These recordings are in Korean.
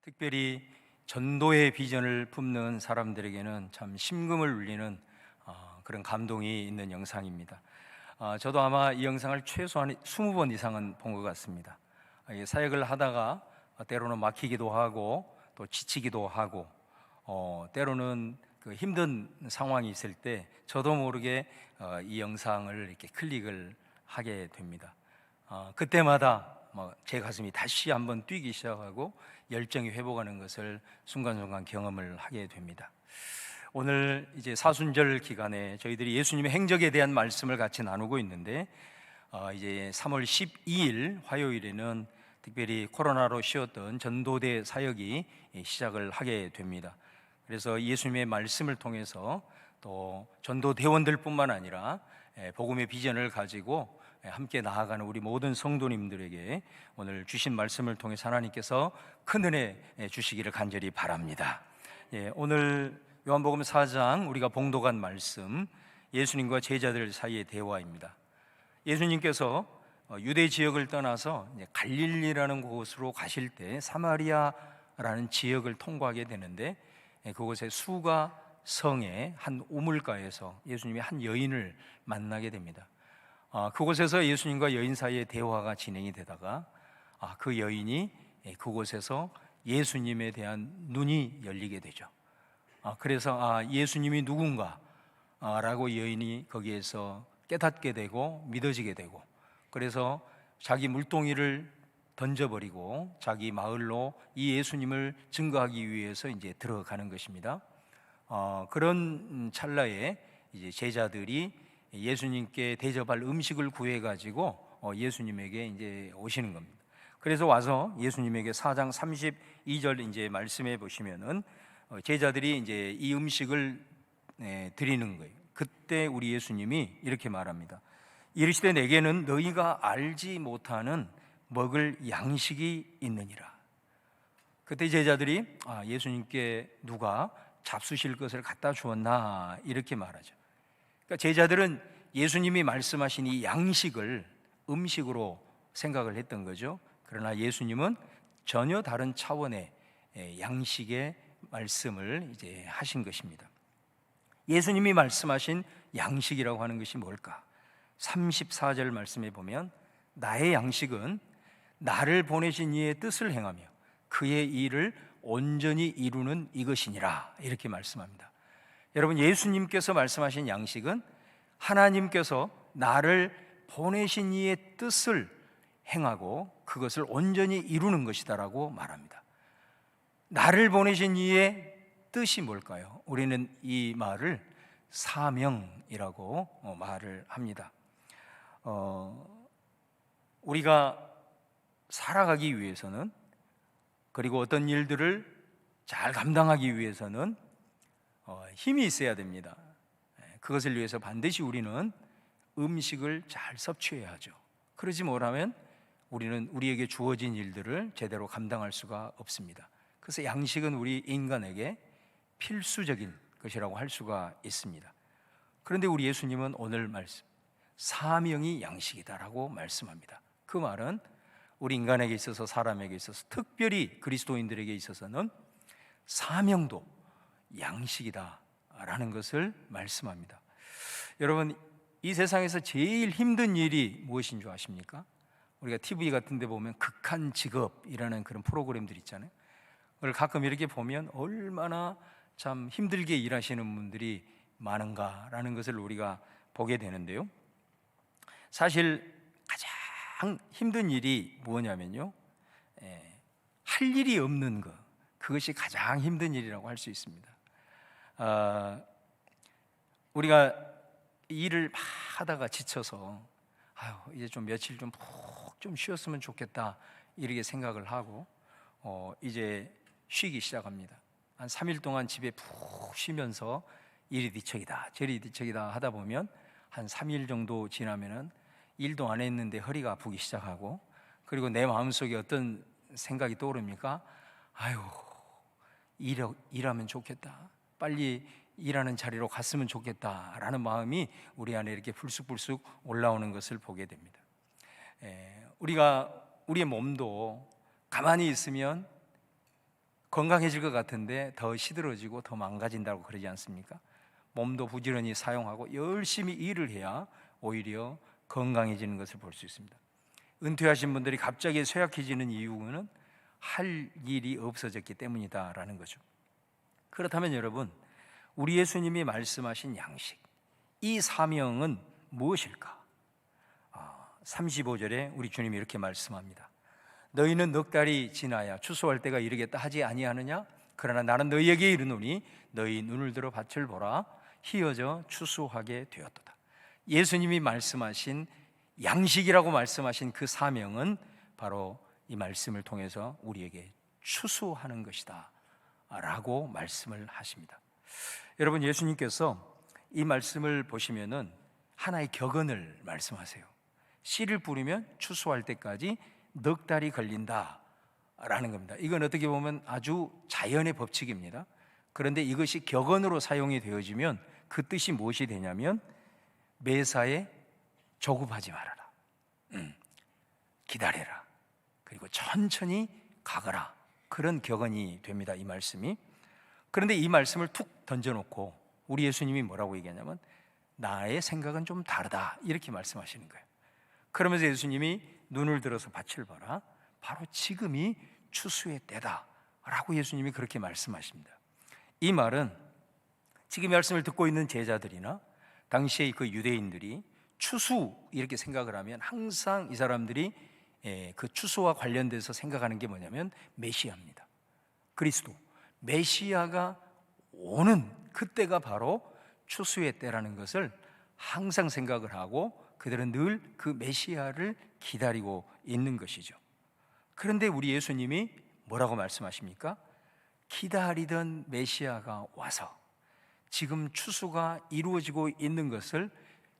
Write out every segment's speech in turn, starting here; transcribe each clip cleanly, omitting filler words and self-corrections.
특별히 전도의 비전을 품는 사람들에게는 참 심금을 울리는 그런 감동이 있는 영상입니다. 저도 아마 이 영상을 최소한 20번 이상은 본 것 같습니다. 사역을 하다가 때로는 막히기도 하고 또 지치기도 하고 때로는 그 힘든 상황이 있을 때 저도 모르게 이 영상을 이렇게 클릭을 하게 됩니다. 그때마다 제 가슴이 다시 한번 뛰기 시작하고 열정이 회복하는 것을 순간순간 경험을 하게 됩니다. 오늘 이제 사순절 기간에 저희들이 예수님의 행적에 대한 말씀을 같이 나누고 있는데 이제 3월 12일 화요일에는 특별히 코로나로 쉬었던 전도대 사역이 시작을 하게 됩니다. 그래서 예수님의 말씀을 통해서 또 전도대원들뿐만 아니라 복음의 비전을 가지고 함께 나아가는 우리 모든 성도님들에게 오늘 주신 말씀을 통해서 하나님께서 큰 은혜 주시기를 간절히 바랍니다. 오늘 요한복음 4장 우리가 봉독한 말씀, 예수님과 제자들 사이의 대화입니다. 예수님께서 유대 지역을 떠나서 갈릴리라는 곳으로 가실 때 사마리아라는 지역을 통과하게 되는데, 그곳에 수가 성의 한 우물가에서 예수님이 한 여인을 만나게 됩니다. 그곳에서 예수님과 여인 사이의 대화가 진행이 되다가 그 여인이 그곳에서 예수님에 대한 눈이 열리게 되죠. 그래서 예수님이 누군가 라고 여인이 거기에서 깨닫게 되고 믿어지게 되고, 그래서 자기 물동이를 던져버리고 자기 마을로 이 예수님을 증거하기 위해서 이제 들어가는 것입니다. 그런 찰나에 이제 제자들이 예수님께 대접할 음식을 구해가지고 예수님에게 이제 오시는 겁니다. 그래서 와서 예수님에게 4장 32절 이제 말씀해 보시면은 제자들이 이제 이 음식을 드리는 거예요. 그때 우리 예수님이 이렇게 말합니다. 이르시되 내게는 너희가 알지 못하는 먹을 양식이 있느니라. 그때 제자들이 예수님께 누가 잡수실 것을 갖다 주었나 이렇게 말하죠. 그러니까 제자들은 예수님이 말씀하신 이 양식을 음식으로 생각을 했던 거죠. 그러나 예수님은 전혀 다른 차원의 양식의 말씀을 이제 하신 것입니다. 예수님이 말씀하신 양식이라고 하는 것이 뭘까? 34절 말씀에 보면 나의 양식은 나를 보내신 이의 뜻을 행하며 그의 일을 온전히 이루는 이것이니라 이렇게 말씀합니다. 여러분, 예수님께서 말씀하신 양식은 하나님께서 나를 보내신 이의 뜻을 행하고 그것을 온전히 이루는 것이다라고 말합니다. 나를 보내신 이의 뜻이 뭘까요? 우리는 이 말을 사명이라고 말을 합니다. 우리가 살아가기 위해서는, 그리고 어떤 일들을 잘 감당하기 위해서는 힘이 있어야 됩니다. 그것을 위해서 반드시 우리는 음식을 잘 섭취해야 하죠. 그러지 못하면 우리는 우리에게 주어진 일들을 제대로 감당할 수가 없습니다. 그래서 양식은 우리 인간에게 필수적인 것이라고 할 수가 있습니다. 그런데 우리 예수님은 오늘 말씀, 사명이 양식이다라고 말씀합니다. 그 말은 우리 인간에게 있어서, 사람에게 있어서, 특별히 그리스도인들에게 있어서는 사명도 양식이다라는 것을 말씀합니다. 여러분, 이 세상에서 제일 힘든 일이 무엇인 줄 아십니까? 우리가 TV 같은 데 보면 극한 직업이라는 그런 프로그램들 있잖아요. 그걸 가끔 이렇게 보면 얼마나 참 힘들게 일하시는 분들이 많은가라는 것을 우리가 보게 되는데요. 사실 가장 힘든 일이 뭐냐면요, 할 일이 없는 것, 그것이 가장 힘든 일이라고 할 수 있습니다. 우리가 일을 막 하다가 지쳐서 이제 좀 며칠 좀 푹 좀 쉬었으면 좋겠다 이렇게 생각을 하고 이제 쉬기 시작합니다. 한 3일 동안 집에 푹 쉬면서 이리 뒤척이다 저리 뒤척이다 하다 보면 한 3일 정도 지나면은 일도 안 했는데 허리가 아프기 시작하고, 그리고 내 마음속에 어떤 생각이 떠오릅니까? 일하면 좋겠다, 빨리 일하는 자리로 갔으면 좋겠다라는 마음이 우리 안에 이렇게 불쑥불쑥 올라오는 것을 보게 됩니다. 우리의 몸도 가만히 있으면 건강해질 것 같은데 더 시들어지고 더 망가진다고 그러지 않습니까? 몸도 부지런히 사용하고 열심히 일을 해야 오히려 건강해지는 것을 볼 수 있습니다. 은퇴하신 분들이 갑자기 쇠약해지는 이유는 할 일이 없어졌기 때문이다라는 거죠. 그렇다면 여러분, 우리 예수님이 말씀하신 양식, 이 사명은 무엇일까? 35절에 우리 주님이 이렇게 말씀합니다. 너희는 넉 달이 지나야 추수할 때가 이르겠다 하지 아니하느냐? 그러나 나는 너희에게 이르노니 너희 눈을 들어 밭을 보라, 희어져 추수하게 되었도다. 예수님이 말씀하신 양식이라고 말씀하신 그 사명은 바로 이 말씀을 통해서 우리에게 추수하는 것이다 라고 말씀을 하십니다. 여러분, 예수님께서 이 말씀을 보시면은 하나의 격언을 말씀하세요. 씨를 뿌리면 추수할 때까지 넉 달이 걸린다라는 겁니다. 이건 어떻게 보면 아주 자연의 법칙입니다. 그런데 이것이 격언으로 사용이 되어지면 그 뜻이 무엇이 되냐면 매사에 조급하지 말아라, 기다려라, 그리고 천천히 가거라, 그런 격언이 됩니다, 이 말씀이. 그런데 이 말씀을 툭 던져놓고 우리 예수님이 뭐라고 얘기하냐면 나의 생각은 좀 다르다 이렇게 말씀하시는 거예요. 그러면서 예수님이 눈을 들어서 밭을 봐라, 바로 지금이 추수의 때다 라고 예수님이 그렇게 말씀하십니다. 이 말은 지금 말씀을 듣고 있는 제자들이나 당시의 그 유대인들이 추수 이렇게 생각을 하면 항상 이 사람들이 그 추수와 관련돼서 생각하는 게 뭐냐면 메시아입니다. 그리스도, 메시아가 오는 그때가 바로 추수의 때라는 것을 항상 생각을 하고 그들은 늘 그 메시아를 기다리고 있는 것이죠. 그런데 우리 예수님이 뭐라고 말씀하십니까? 기다리던 메시아가 와서 지금 추수가 이루어지고 있는 것을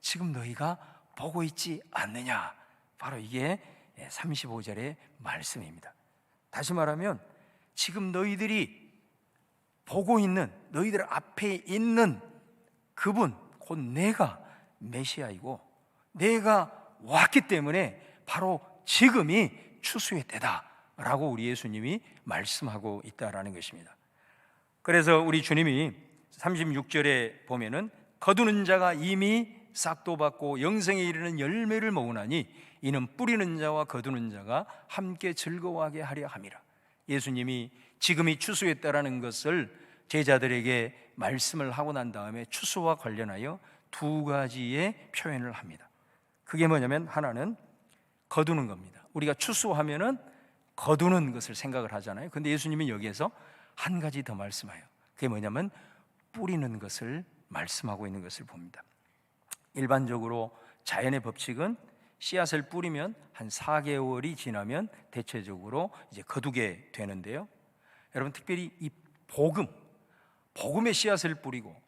지금 너희가 보고 있지 않느냐, 바로 이게 35절의 말씀입니다. 다시 말하면 지금 너희들이 보고 있는, 너희들 앞에 있는 그분, 곧 내가 메시아이고 내가 왔기 때문에 바로 지금이 추수의 때다라고 우리 예수님이 말씀하고 있다라는 것입니다. 그래서 우리 주님이 36절에 보면은 거두는 자가 이미 싹도 받고 영생에 이르는 열매를 모으나니 이는 뿌리는 자와 거두는 자가 함께 즐거워하게 하려 함이라. 예수님이 지금이 추수의 때라는 것을 제자들에게 말씀을 하고 난 다음에 추수와 관련하여 두 가지의 표현을 합니다. 그게 뭐냐면 하나는 거두는 겁니다. 우리가 추수하면은 거두는 것을 생각을 하잖아요. 근데 예수님이 여기에서 한 가지 더 말씀해요. 그게 뭐냐면 뿌리는 것을 말씀하고 있는 것을 봅니다. 일반적으로 자연의 법칙은 씨앗을 뿌리면 한 4개월이 지나면 대체적으로 이제 거두게 되는데요. 여러분, 특별히 이 복음의 씨앗을 뿌리고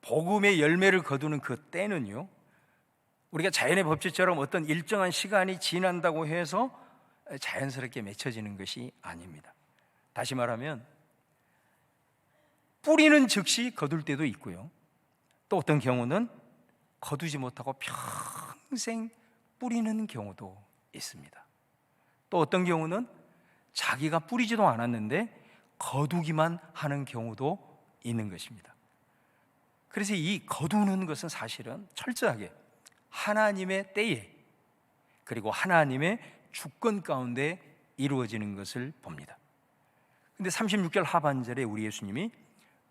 복음의 열매를 거두는 그 때는요, 우리가 자연의 법칙처럼 어떤 일정한 시간이 지난다고 해서 자연스럽게 맺혀지는 것이 아닙니다. 다시 말하면 뿌리는 즉시 거둘 때도 있고요, 또 어떤 경우는 거두지 못하고 평생 뿌리는 경우도 있습니다. 또 어떤 경우는 자기가 뿌리지도 않았는데 거두기만 하는 경우도 있는 것입니다. 그래서 이 거두는 것은 사실은 철저하게 하나님의 때에 그리고 하나님의 주권 가운데 이루어지는 것을 봅니다. 근데 36절 하반절에 우리 예수님이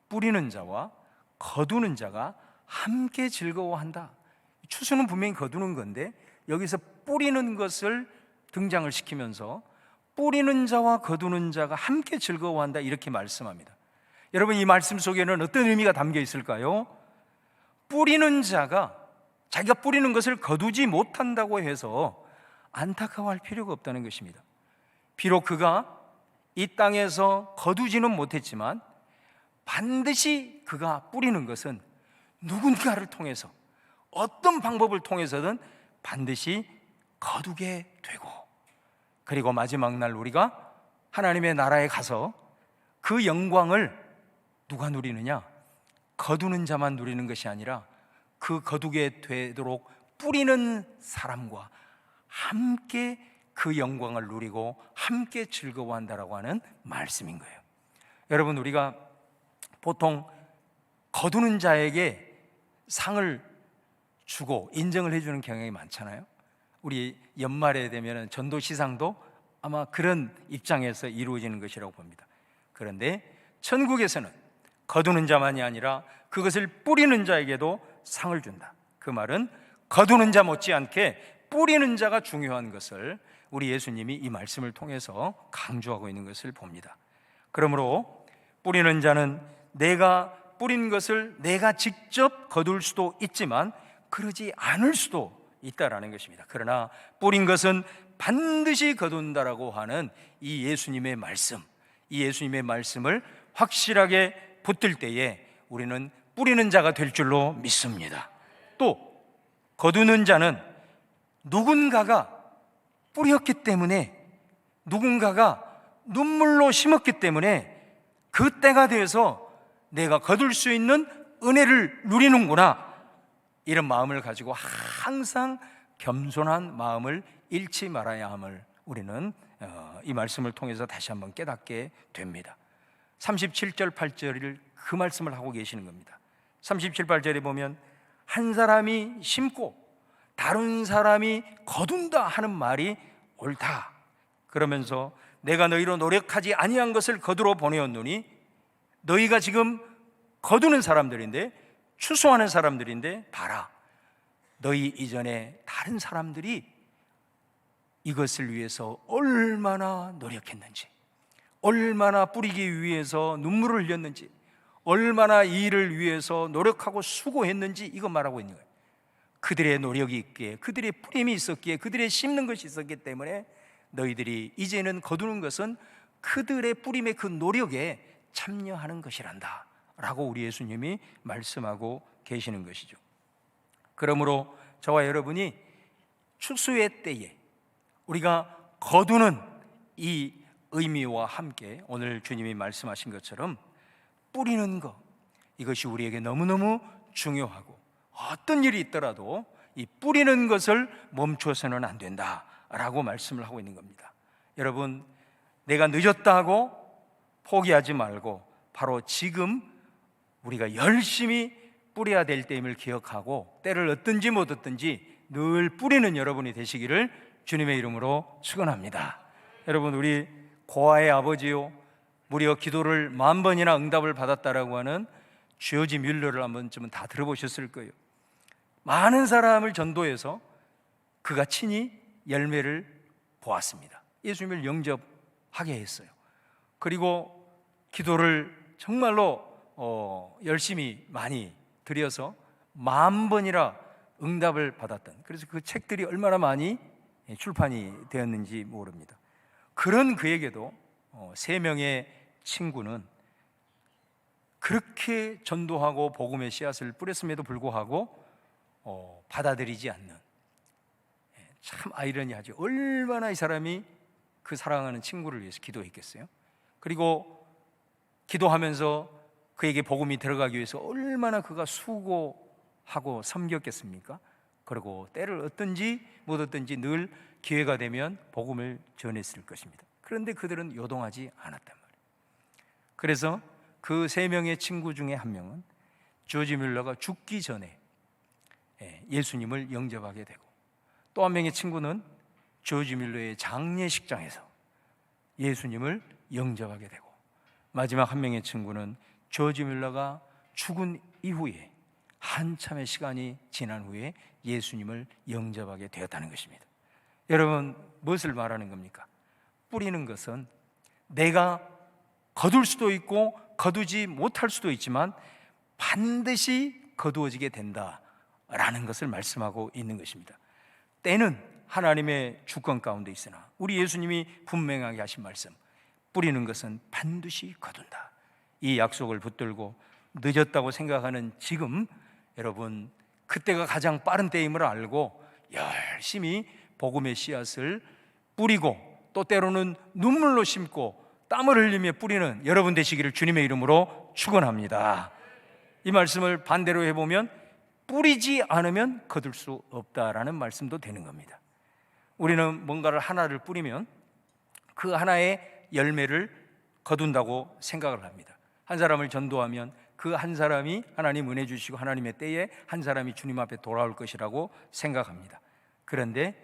뿌리는 자와 거두는 자가 함께 즐거워한다. 추수는 분명히 거두는 건데 여기서 뿌리는 것을 등장을 시키면서 뿌리는 자와 거두는 자가 함께 즐거워한다 이렇게 말씀합니다. 여러분, 이 말씀 속에는 어떤 의미가 담겨 있을까요? 뿌리는 자가 자기가 뿌리는 것을 거두지 못한다고 해서 안타까워할 필요가 없다는 것입니다. 비록 그가 이 땅에서 거두지는 못했지만 반드시 그가 뿌리는 것은 누군가를 통해서 어떤 방법을 통해서든 반드시 거두게 되고, 그리고 마지막 날 우리가 하나님의 나라에 가서 그 영광을 누가 누리느냐? 거두는 자만 누리는 것이 아니라 그 거두게 되도록 뿌리는 사람과 함께 그 영광을 누리고 함께 즐거워한다라고 하는 말씀인 거예요. 여러분, 우리가 보통 거두는 자에게 상을 주고 인정을 해주는 경향이 많잖아요. 우리 연말에 되면 전도시상도 아마 그런 입장에서 이루어지는 것이라고 봅니다. 그런데 천국에서는 거두는 자만이 아니라 그것을 뿌리는 자에게도 상을 준다. 그 말은 거두는 자 못지않게 뿌리는 자가 중요한 것을 우리 예수님이 이 말씀을 통해서 강조하고 있는 것을 봅니다. 그러므로 뿌리는 자는 내가 뿌린 것을 내가 직접 거둘 수도 있지만 그러지 않을 수도 있다라는 것입니다. 그러나 뿌린 것은 반드시 거둔다라고 하는 이 예수님의 말씀, 이 예수님의 말씀을 확실하게 붙들 때에 우리는 뿌리는 자가 될 줄로 믿습니다. 또 거두는 자는 누군가가 뿌렸기 때문에, 누군가가 눈물로 심었기 때문에 그 때가 돼서 내가 거둘 수 있는 은혜를 누리는구나, 이런 마음을 가지고 항상 겸손한 마음을 잃지 말아야 함을 우리는 이 말씀을 통해서 다시 한번 깨닫게 됩니다. 37절 8절을 그 말씀을 하고 계시는 겁니다. 37, 8절에 보면 한 사람이 심고 다른 사람이 거둔다 하는 말이 옳다. 그러면서 내가 너희로 노력하지 아니한 것을 거두러 보내었노니, 너희가 지금 거두는 사람들인데, 추수하는 사람들인데, 봐라, 너희 이전에 다른 사람들이 이것을 위해서 얼마나 노력했는지, 얼마나 뿌리기 위해서 눈물을 흘렸는지, 얼마나 이 일을 위해서 노력하고 수고했는지, 이거 말하고 있는 거예요. 그들의 노력이 있기에, 그들의 뿌림이 있었기에, 그들의 심는 것이 있었기 때문에 너희들이 이제는 거두는 것은 그들의 뿌림의 그 노력에 참여하는 것이란다 라고 우리 예수님이 말씀하고 계시는 것이죠. 그러므로 저와 여러분이 추수의 때에 우리가 거두는 이 의미와 함께 오늘 주님이 말씀하신 것처럼 뿌리는 것, 이것이 우리에게 너무너무 중요하고, 어떤 일이 있더라도 이 뿌리는 것을 멈춰서는 안 된다라고 말씀을 하고 있는 겁니다. 여러분, 내가 늦었다 하고 포기하지 말고 바로 지금 우리가 열심히 뿌려야 될 때임을 기억하고 때를 얻든지 못 얻든지 늘 뿌리는 여러분이 되시기를 주님의 이름으로 축원합니다. 여러분, 우리 고아의 아버지요, 무려 기도를 10,000번이나 응답을 받았다라고 하는 조지 뮬러를 한 번쯤은 다 들어보셨을 거예요. 많은 사람을 전도해서 그가 친히 열매를 보았습니다. 예수님을 영접하게 했어요. 그리고 기도를 정말로 열심히 많이 드려서 10,000번이나 응답을 받았던, 그래서 그 책들이 얼마나 많이 출판이 되었는지 모릅니다. 그런 그에게도 3명의 친구는 그렇게 전도하고 복음의 씨앗을 뿌렸음에도 불구하고 받아들이지 않는, 참 아이러니하죠. 얼마나 이 사람이 그 사랑하는 친구를 위해서 기도했겠어요? 그리고 기도하면서 그에게 복음이 들어가기 위해서 얼마나 그가 수고하고 섬겼겠습니까? 그리고 때를 얻든지 못 얻든지 늘 기회가 되면 복음을 전했을 것입니다. 그런데 그들은 요동하지 않았단 말이에요. 그래서 그 3명의 친구 중에 한 명은 조지 뮬러가 죽기 전에 예수님을 영접하게 되고, 또 한 명의 친구는 조지 뮬러의 장례식장에서 예수님을 영접하게 되고, 마지막 한 명의 친구는 조지 뮬러가 죽은 이후에 한참의 시간이 지난 후에 예수님을 영접하게 되었다는 것입니다. 여러분, 무엇을 말하는 겁니까? 뿌리는 것은 내가 거둘 수도 있고 거두지 못할 수도 있지만 반드시 거두어지게 된다라는 것을 말씀하고 있는 것입니다. 때는 하나님의 주권 가운데 있으나 우리 예수님이 분명하게 하신 말씀, 뿌리는 것은 반드시 거둔다, 이 약속을 붙들고 늦었다고 생각하는 지금 여러분, 그때가 가장 빠른 때임을 알고 열심히 복음의 씨앗을 뿌리고, 또 때로는 눈물로 심고 땀을 흘리며 뿌리는 여러분 되시기를 주님의 이름으로 축원합니다. 이 말씀을 반대로 해보면 뿌리지 않으면 거둘 수 없다라는 말씀도 되는 겁니다. 우리는 뭔가를 하나를 뿌리면 그 하나의 열매를 거둔다고 생각을 합니다. 한 사람을 전도하면 그 한 사람이 하나님 은혜 주시고 하나님의 때에 한 사람이 주님 앞에 돌아올 것이라고 생각합니다. 그런데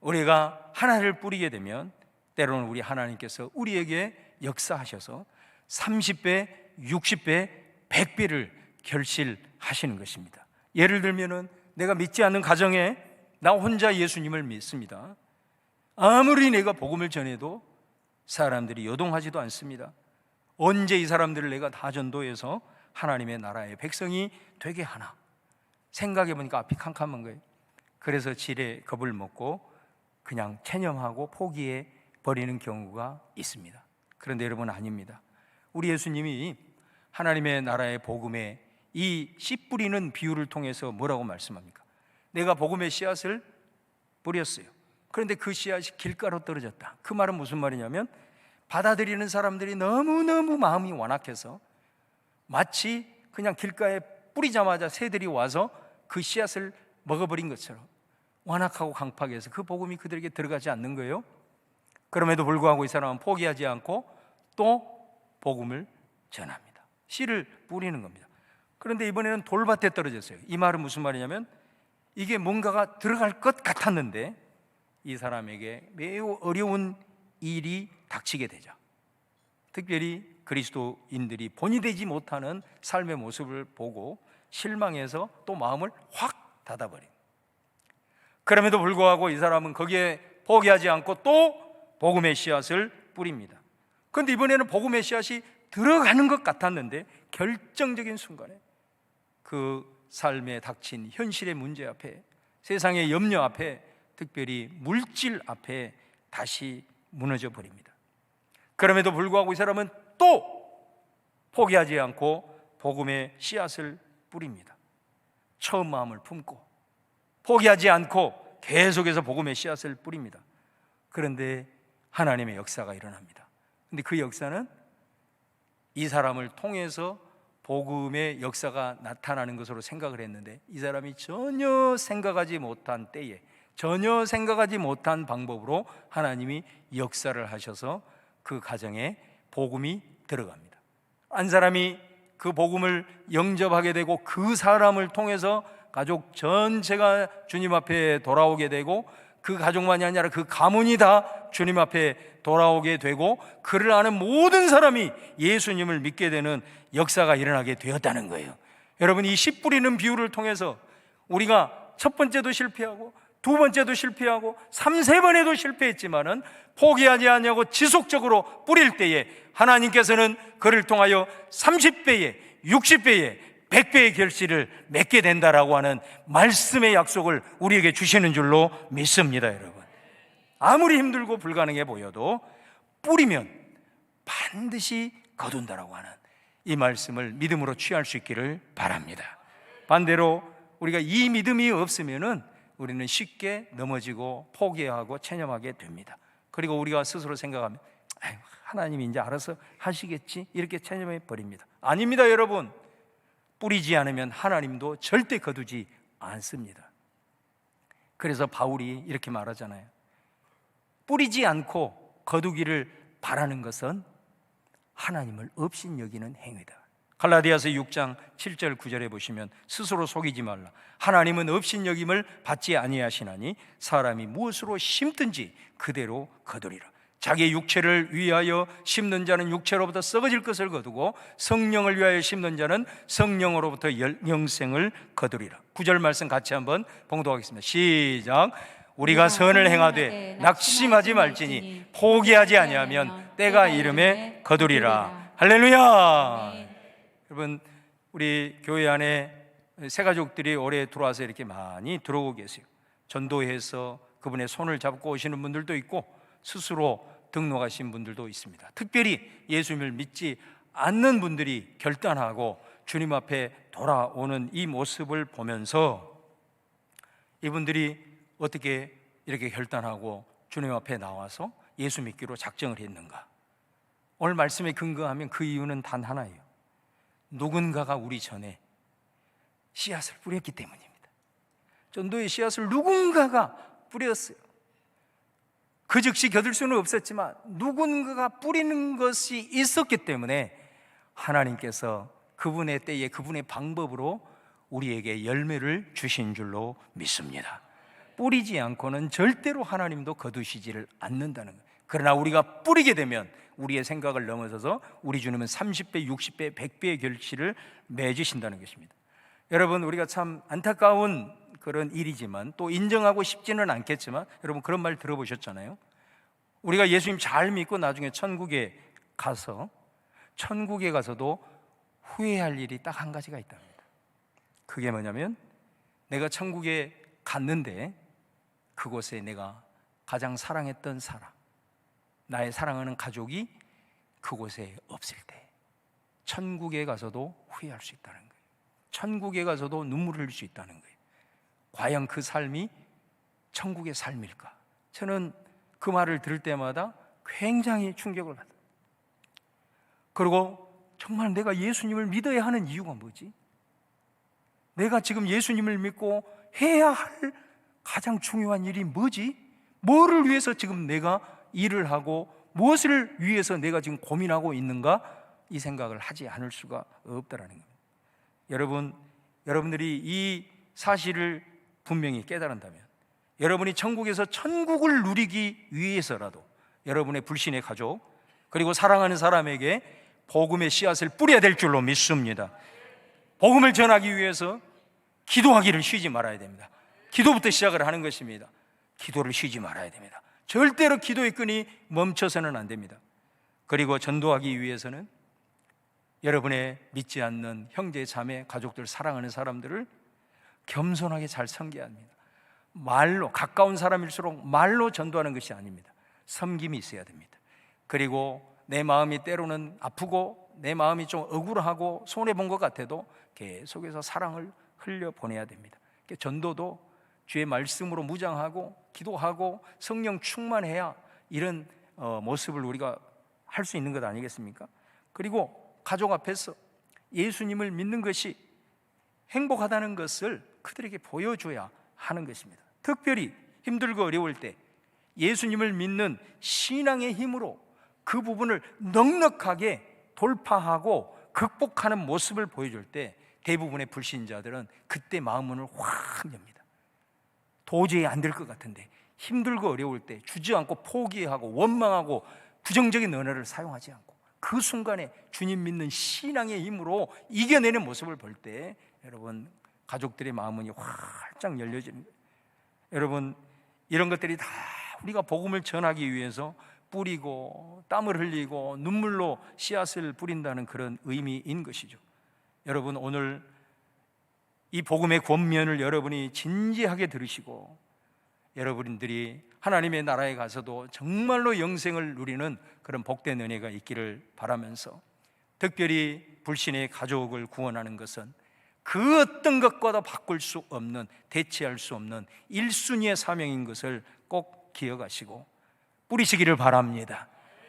우리가 하나를 뿌리게 되면 때로는 우리 하나님께서 우리에게 역사하셔서 30배, 60배, 100배를 결실하시는 것입니다. 예를 들면은 내가 믿지 않는 가정에 나 혼자 예수님을 믿습니다. 아무리 내가 복음을 전해도 사람들이 요동하지도 않습니다. 언제 이 사람들을 내가 다 전도해서 하나님의 나라의 백성이 되게 하나 생각해 보니까 앞이 캄캄한 거예요. 그래서 지레 겁을 먹고 그냥 체념하고 포기해 버리는 경우가 있습니다. 그런데 여러분, 아닙니다. 우리 예수님이 하나님의 나라의 복음에 이 씨 뿌리는 비유를 통해서 뭐라고 말씀합니까? 내가 복음의 씨앗을 뿌렸어요. 그런데 그 씨앗이 길가로 떨어졌다. 그 말은 무슨 말이냐면 받아들이는 사람들이 너무너무 마음이 완악해서 마치 그냥 길가에 뿌리자마자 새들이 와서 그 씨앗을 먹어버린 것처럼 완악하고 강팍해서 그 복음이 그들에게 들어가지 않는 거예요. 그럼에도 불구하고 이 사람은 포기하지 않고 또 복음을 전합니다. 씨를 뿌리는 겁니다. 그런데 이번에는 돌밭에 떨어졌어요. 이 말은 무슨 말이냐면 이게 뭔가가 들어갈 것 같았는데 이 사람에게 매우 어려운 일이 닥치게 되죠. 특별히 그리스도인들이 본이 되지 못하는 삶의 모습을 보고 실망해서 또 마음을 확 닫아버린. 그럼에도 불구하고 이 사람은 거기에 포기하지 않고 또 복음의 씨앗을 뿌립니다. 그런데 이번에는 복음의 씨앗이 들어가는 것 같았는데 결정적인 순간에 그 삶에 닥친 현실의 문제 앞에, 세상의 염려 앞에, 특별히 물질 앞에 다시 무너져 버립니다. 그럼에도 불구하고 이 사람은 또 포기하지 않고 복음의 씨앗을 뿌립니다. 처음 마음을 품고 포기하지 않고 계속해서 복음의 씨앗을 뿌립니다. 그런데 하나님의 역사가 일어납니다. 그런데 그 역사는 이 사람을 통해서 복음의 역사가 나타나는 것으로 생각을 했는데 이 사람이 전혀 생각하지 못한 때에, 전혀 생각하지 못한 방법으로 하나님이 역사를 하셔서 그 가정에 복음이 들어갑니다. 한 사람이 그 복음을 영접하게 되고 그 사람을 통해서 가족 전체가 주님 앞에 돌아오게 되고 그 가족만이 아니라 그 가문이 다 주님 앞에 돌아오게 되고 그를 아는 모든 사람이 예수님을 믿게 되는 역사가 일어나게 되었다는 거예요. 여러분, 이 씨 뿌리는 비유를 통해서 우리가 첫 번째도 실패하고 두 번째도 실패하고 3-4번에도 실패했지만은 포기하지 않냐고 지속적으로 뿌릴 때에 하나님께서는 그를 통하여 30배에 60배에 100배의 결실을 맺게 된다라고 하는 말씀의 약속을 우리에게 주시는 줄로 믿습니다. 여러분, 아무리 힘들고 불가능해 보여도 뿌리면 반드시 거둔다라고 하는 이 말씀을 믿음으로 취할 수 있기를 바랍니다. 반대로 우리가 이 믿음이 없으면은 우리는 쉽게 넘어지고 포기하고 체념하게 됩니다. 그리고 우리가 스스로 생각하면 하나님이 이제 알아서 하시겠지 이렇게 체념해 버립니다. 아닙니다. 여러분, 뿌리지 않으면 하나님도 절대 거두지 않습니다. 그래서 바울이 이렇게 말하잖아요. 뿌리지 않고 거두기를 바라는 것은 하나님을 업신여기는 행위다. 갈라디아서 6장 7절 9절에 보시면 스스로 속이지 말라. 하나님은 업신여김을 받지 아니하시나니 사람이 무엇으로 심든지 그대로 거두리라. 자기의 육체를 위하여 심는 자는 육체로부터 썩어질 것을 거두고 성령을 위하여 심는 자는 성령으로부터 영생을 거두리라. 9절 말씀 같이 한번 봉독하겠습니다. 시작. 우리가 선을 행하되 낙심하지 말지니 포기하지 아니하면 때가 이름에 거두리라. 할렐루야. 여러분, 우리 교회 안에 새가족들이 올해 들어와서 이렇게 많이 들어오고 계세요. 전도해서 그분의 손을 잡고 오시는 분들도 있고 스스로 등록하신 분들도 있습니다. 특별히 예수님을 믿지 않는 분들이 결단하고 주님 앞에 돌아오는 이 모습을 보면서 이분들이 어떻게 이렇게 결단하고 주님 앞에 나와서 예수 믿기로 작정을 했는가? 오늘 말씀에 근거하면 그 이유는 단 하나예요. 누군가가 우리 전에 씨앗을 뿌렸기 때문입니다. 전도의 씨앗을 누군가가 뿌렸어요. 그 즉시 겨들 수는 없었지만 누군가가 뿌리는 것이 있었기 때문에 하나님께서 그분의 때에 그분의 방법으로 우리에게 열매를 주신 줄로 믿습니다. 뿌리지 않고는 절대로 하나님도 거두시지를 않는다는 거예요. 그러나 우리가 뿌리게 되면 우리의 생각을 넘어서서 우리 주님은 30배, 60배, 100배의 결실을 맺으신다는 것입니다. 여러분, 우리가 참 안타까운 그런 일이지만 또 인정하고 싶지는 않겠지만, 여러분 그런 말 들어보셨잖아요. 우리가 예수님 잘 믿고 나중에 천국에 가서도 후회할 일이 딱 한 가지가 있답니다. 그게 뭐냐면, 내가 천국에 갔는데 그곳에 내가 가장 사랑했던 사람, 나의 사랑하는 가족이 그곳에 없을 때 천국에 가서도 후회할 수 있다는 거예요. 천국에 가서도 눈물을 흘릴 수 있다는 거예요. 과연 그 삶이 천국의 삶일까? 저는 그 말을 들을 때마다 굉장히 충격을 받아요. 그리고 정말 내가 예수님을 믿어야 하는 이유가 뭐지? 내가 지금 예수님을 믿고 해야 할 가장 중요한 일이 뭐지? 뭐를 위해서 지금 내가 일을 하고 무엇을 위해서 내가 지금 고민하고 있는가? 이 생각을 하지 않을 수가 없다라는 겁니다. 여러분들이 이 사실을 분명히 깨달은다면, 여러분이 천국에서 천국을 누리기 위해서라도 여러분의 불신의 가족 그리고 사랑하는 사람에게 복음의 씨앗을 뿌려야 될 줄로 믿습니다. 복음을 전하기 위해서 기도하기를 쉬지 말아야 됩니다. 기도부터 시작을 하는 것입니다. 기도를 쉬지 말아야 됩니다. 절대로 기도의 끈이 멈춰서는 안 됩니다. 그리고 전도하기 위해서는 여러분의 믿지 않는 형제, 자매, 가족들, 사랑하는 사람들을 겸손하게 잘 섬겨야 합니다. 말로, 가까운 사람일수록 말로 전도하는 것이 아닙니다. 섬김이 있어야 됩니다. 그리고 내 마음이 때로는 아프고 내 마음이 좀 억울하고 손해본 것 같아도 계속해서 사랑을 흘려보내야 됩니다. 전도도 주의 말씀으로 무장하고 기도하고 성령 충만해야 이런 모습을 우리가 할 수 있는 것 아니겠습니까? 그리고 가족 앞에서 예수님을 믿는 것이 행복하다는 것을 그들에게 보여줘야 하는 것입니다. 특별히 힘들고 어려울 때 예수님을 믿는 신앙의 힘으로 그 부분을 넉넉하게 돌파하고 극복하는 모습을 보여줄 때 대부분의 불신자들은 그때 마음문을 확 엽니다. 도저히 안 될 것 같은데 힘들고 어려울 때 주저앉고 포기하고 원망하고 부정적인 언어를 사용하지 않고 그 순간에 주님 믿는 신앙의 힘으로 이겨내는 모습을 볼 때 여러분, 가족들의 마음문이 활짝 열려지는 거예요. 여러분, 이런 것들이 다 우리가 복음을 전하기 위해서 뿌리고 땀을 흘리고 눈물로 씨앗을 뿌린다는 그런 의미인 것이죠. 여러분, 오늘 이 복음의 권면을 여러분이 진지하게 들으시고 여러분들이 하나님의 나라에 가서도 정말로 영생을 누리는 그런 복된 은혜가 있기를 바라면서, 특별히 불신의 가족을 구원하는 것은 그 어떤 것과도 바꿀 수 없는, 대체할 수 없는 1순위의 사명인 것을 꼭 기억하시고 뿌리시기를 바랍니다.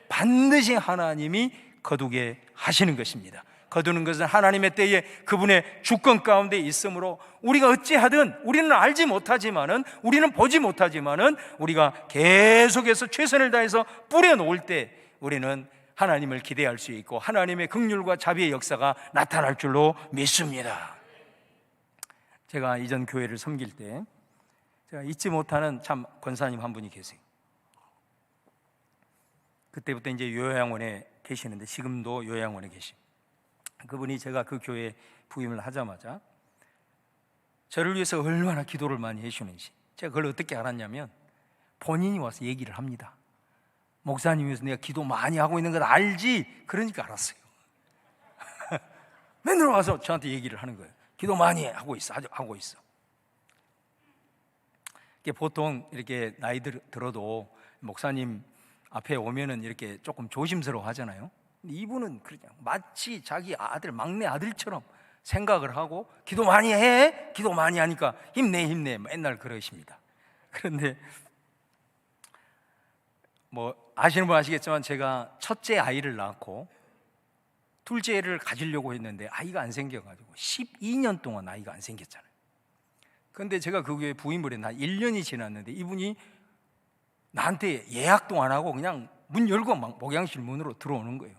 반드시 하나님이 거두게 하시는 것입니다. 거두는 것은 하나님의 때에 그분의 주권 가운데 있으므로 우리가 어찌하든 우리는 알지 못하지만은, 우리는 보지 못하지만은 우리가 계속해서 최선을 다해서 뿌려놓을 때 우리는 하나님을 기대할 수 있고 하나님의 긍휼과 자비의 역사가 나타날 줄로 믿습니다. 제가 이전 교회를 섬길 때 제가 잊지 못하는 참 권사님 한 분이 계세요. 그때부터 이제 요양원에 계시는데 지금도 요양원에 계십니다. 그분이 제가 그 교회에 부임을 하자마자 저를 위해서 얼마나 기도를 많이 해주는지 제가 그걸 어떻게 알았냐면, 본인이 와서 얘기를 합니다. 목사님 위해서 내가 기도 많이 하고 있는 걸 알지? 그러니까 알았어요. 맨날 와서 저한테 얘기를 하는 거예요. 기도 많이 하고 있어, 아주 하고 있어. 보통 이렇게 나이 들어도 목사님 앞에 오면은 이렇게 조금 조심스러워 하잖아요. 이분은 그냥 마치 자기 아들, 막내 아들처럼 생각을 하고 기도 많이 해? 기도 많이 하니까 힘내 맨날 그러십니다. 그런데 뭐 아시는 분 아시겠지만 제가 첫째 아이를 낳고 둘째를 가지려고 했는데 아이가 안 생겨가지고 12년 동안 아이가 안 생겼잖아요. 그런데 제가 그 교회에 부임을 했나 1년이 지났는데 이분이 나한테 예약도 안 하고 그냥 문 열고 막 목양실 문으로 들어오는 거예요.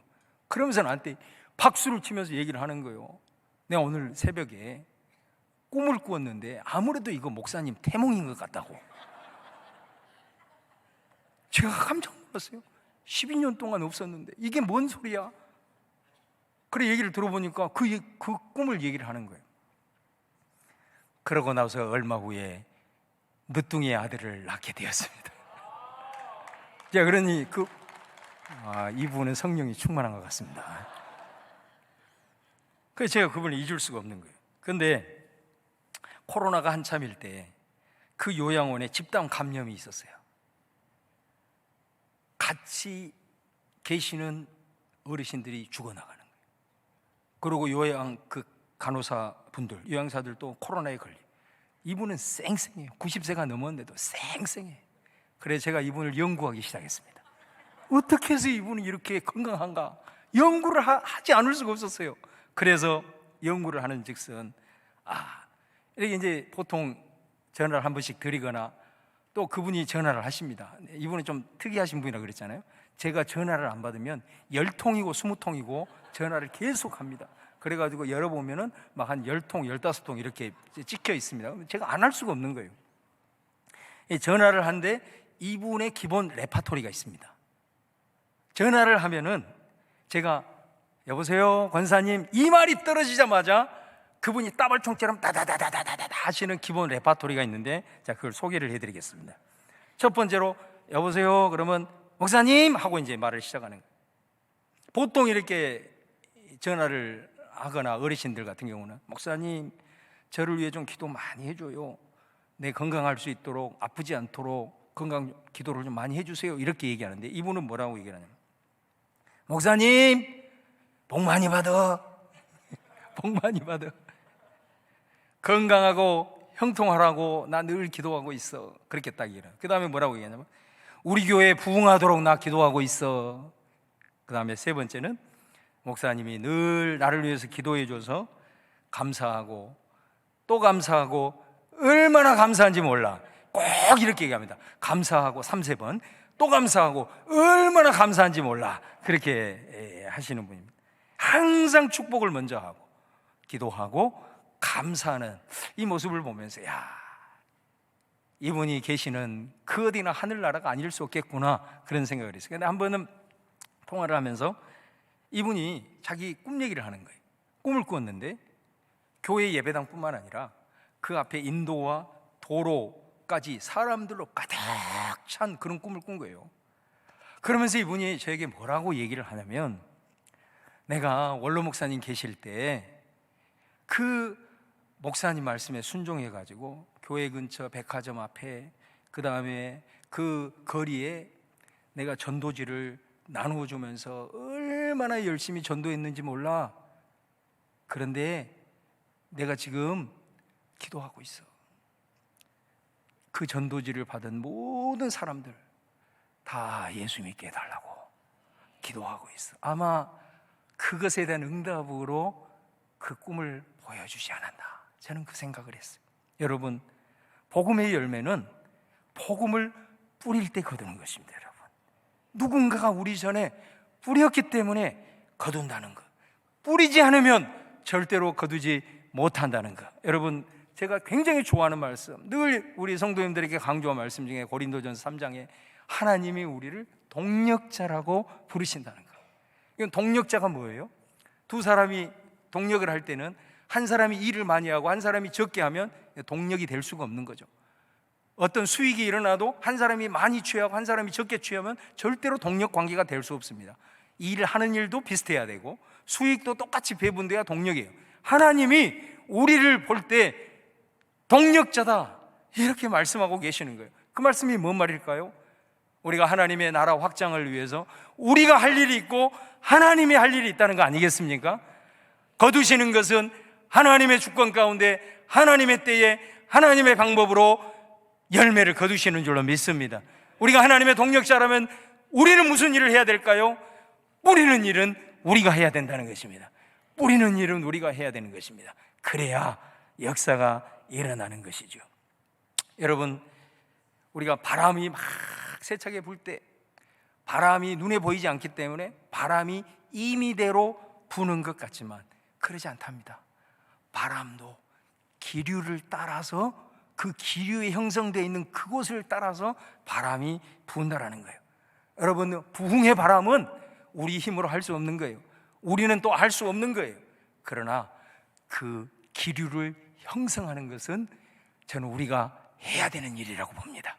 그러면서 나한테 박수를 치면서 얘기를 하는 거예요. 내가 오늘 새벽에 꿈을 꾸었는데 아무래도 이거 목사님 태몽인 것 같다고. 제가 깜짝 놀랐어요. 12년 동안 없었는데 이게 뭔 소리야? 그래 얘기를 들어보니까 그 꿈을 얘기를 하는 거예요. 그러고 나서 얼마 후에 늦둥이 아들을 낳게 되었습니다. 자, 그러니 이분은 성령이 충만한 것 같습니다. 그래서 제가 그분을 잊을 수가 없는 거예요. 그런데 코로나가 한참일 때 그 요양원에 집단 감염이 있었어요. 같이 계시는 어르신들이 죽어나가는 거예요. 그리고 간호사분들, 요양사들도 코로나에 걸려. 이분은 쌩쌩해요. 90세가 넘었는데도 쌩쌩해. 그래서 제가 이분을 연구하기 시작했습니다. 어떻게 해서 이분이 이렇게 건강한가? 연구를 하지 않을 수가 없었어요. 그래서 연구를 하는 즉슨 이렇게 이제 보통 전화를 한 번씩 드리거나 또 그분이 전화를 하십니다. 이분은 좀 특이하신 분이라 그랬잖아요. 제가 전화를 안 받으면 10통이고 20통이고 전화를 계속 합니다. 그래가지고 열어보면은 막 한 10통, 15통 이렇게 찍혀 있습니다. 제가 안 할 수가 없는 거예요. 전화를 하는데 이분의 기본 레파토리가 있습니다. 전화를 하면은 제가 여보세요 권사님 이 말이 떨어지자마자 그분이 따발총처럼 다다다다다다다 하시는 기본 레파토리가 있는데 자 그걸 소개를 해드리겠습니다. 첫 번째로 여보세요 그러면 목사님 하고 이제 말을 시작하는 거예요. 보통 이렇게 전화를 하거나 어르신들 같은 경우는 목사님 저를 위해 좀 기도 많이 해줘요. 내 건강할 수 있도록 아프지 않도록 건강 기도를 좀 많이 해주세요 이렇게 얘기하는데 이분은 뭐라고 얘기를 하냐면 목사님 복 많이 받아 복 많이 받아 건강하고 형통하라고 나 늘 기도하고 있어 그렇게 딱 얘기해요. 그 다음에 뭐라고 얘기하냐면 우리 교회 부흥하도록 나 기도하고 있어. 그 다음에 세 번째는 목사님이 늘 나를 위해서 기도해줘서 감사하고 또 감사하고 얼마나 감사한지 몰라 꼭 이렇게 얘기합니다. 감사하고 3-4번 또 감사하고 얼마나 감사한지 몰라 그렇게 하시는 분입니다. 항상 축복을 먼저 하고 기도하고 감사하는 이 모습을 보면서 이분이 계시는 그 어디나 하늘나라가 아닐 수 없겠구나 그런 생각을 했어요. 근데 한 번은 통화를 하면서 이분이 자기 꿈 얘기를 하는 거예요. 꿈을 꾸었는데 교회 예배당뿐만 아니라 그 앞에 인도와 도로까지 사람들로 가득 찬 그런 꿈을 꾼 거예요. 그러면서 이분이 저에게 뭐라고 얘기를 하냐면 내가 원로 목사님 계실 때 그 목사님 말씀에 순종해가지고 교회 근처 백화점 앞에 그 다음에 그 거리에 내가 전도지를 나누어주면서 얼마나 열심히 전도했는지 몰라. 그런데 내가 지금 기도하고 있어. 그 전도지를 받은 모든 사람들 다 예수 믿게 해달라고 기도하고 있어. 아마 그것에 대한 응답으로 그 꿈을 보여주지 않았나 저는 그 생각을 했어요. 여러분 복음의 열매는 복음을 뿌릴 때 거두는 것입니다. 여러분 누군가가 우리 전에 뿌렸기 때문에 거둔다는 것, 뿌리지 않으면 절대로 거두지 못한다는 것. 여러분 제가 굉장히 좋아하는 말씀, 늘 우리 성도님들에게 강조한 말씀 중에 고린도전서 3장에 하나님이 우리를 동력자라고 부르신다는 것. 이건 동력자가 뭐예요? 두 사람이 동력을 할 때는 한 사람이 일을 많이 하고 한 사람이 적게 하면 동력이 될 수가 없는 거죠. 어떤 수익이 일어나도 한 사람이 많이 취하고 한 사람이 적게 취하면 절대로 동력 관계가 될 수 없습니다. 일을 하는 일도 비슷해야 되고 수익도 똑같이 배분돼야 동력이에요. 하나님이 우리를 볼 때 동력자다 이렇게 말씀하고 계시는 거예요. 그 말씀이 뭔 말일까요? 우리가 하나님의 나라 확장을 위해서 우리가 할 일이 있고 하나님이 할 일이 있다는 거 아니겠습니까? 거두시는 것은 하나님의 주권 가운데 하나님의 때에 하나님의 방법으로 열매를 거두시는 줄로 믿습니다. 우리가 하나님의 동력자라면 우리는 무슨 일을 해야 될까요? 뿌리는 일은 우리가 해야 된다는 것입니다. 뿌리는 일은 우리가 해야 되는 것입니다. 그래야 역사가 일어나는 것이죠. 여러분 우리가 바람이 막 세차게 불 때 바람이 눈에 보이지 않기 때문에 바람이 임의대로 부는 것 같지만 그러지 않답니다. 바람도 기류를 따라서, 그 기류에 형성되어 있는 그곳을 따라서 바람이 분다라는 거예요. 여러분, 부흥의 바람은 우리 힘으로 할 수 없는 거예요. 우리는 또 할 수 없는 거예요. 그러나 그 기류를 형성하는 것은 저는 우리가 해야 되는 일이라고 봅니다.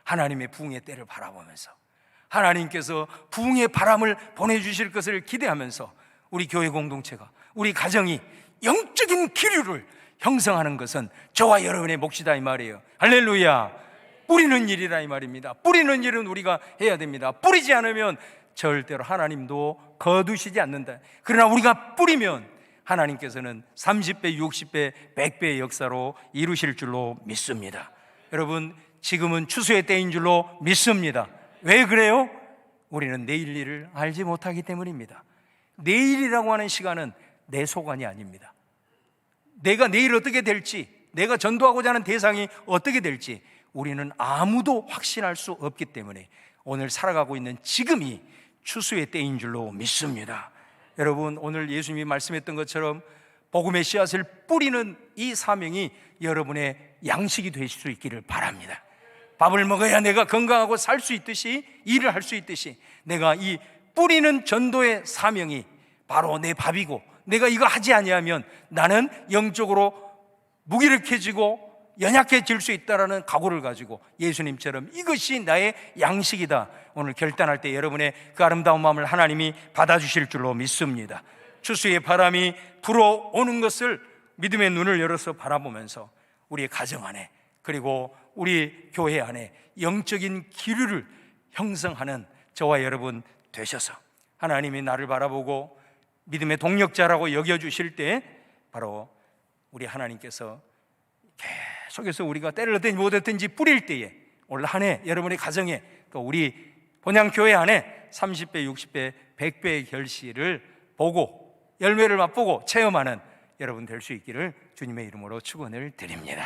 하나님의 부흥의 때를 바라보면서, 하나님께서 부흥의 바람을 보내주실 것을 기대하면서 우리 교회 공동체가, 우리 가정이 영적인 기류를 형성하는 것은 저와 여러분의 몫이다 이 말이에요. 할렐루야. 뿌리는 일이라 이 말입니다. 뿌리는 일은 우리가 해야 됩니다. 뿌리지 않으면 절대로 하나님도 거두시지 않는다. 그러나 우리가 뿌리면 하나님께서는 30배, 60배, 100배의 역사로 이루실 줄로 믿습니다. 여러분, 지금은 추수의 때인 줄로 믿습니다. 왜 그래요? 우리는 내일 일을 알지 못하기 때문입니다. 내일이라고 하는 시간은 내 소관이 아닙니다. 내가 내일 어떻게 될지, 내가 전도하고자 하는 대상이 어떻게 될지 우리는 아무도 확신할 수 없기 때문에 오늘 살아가고 있는 지금이 추수의 때인 줄로 믿습니다. 여러분, 오늘 예수님이 말씀했던 것처럼 복음의 씨앗을 뿌리는 이 사명이 여러분의 양식이 되실 수 있기를 바랍니다. 밥을 먹어야 내가 건강하고 살 수 있듯이, 일을 할 수 있듯이, 내가 이 뿌리는 전도의 사명이 바로 내 밥이고, 내가 이거 하지 아니하면 나는 영적으로 무기력해지고 연약해질 수 있다라는 각오를 가지고 예수님처럼 이것이 나의 양식이다, 오늘 결단할 때 여러분의 그 아름다운 마음을 하나님이 받아주실 줄로 믿습니다. 추수의 바람이 불어오는 것을 믿음의 눈을 열어서 바라보면서 우리의 가정 안에, 그리고 우리 교회 안에 영적인 기류를 형성하는 저와 여러분 되셔서 하나님이 나를 바라보고 믿음의 동력자라고 여겨주실 때 바로 우리 하나님께서 계속해서 우리가 때를 얻든지 못했든지 뿌릴 때에 올 한 해 여러분의 가정에, 또 우리 본향교회 안에 30배, 60배, 100배의 결실을 보고 열매를 맛보고 체험하는 여러분 될 수 있기를 주님의 이름으로 축원을 드립니다.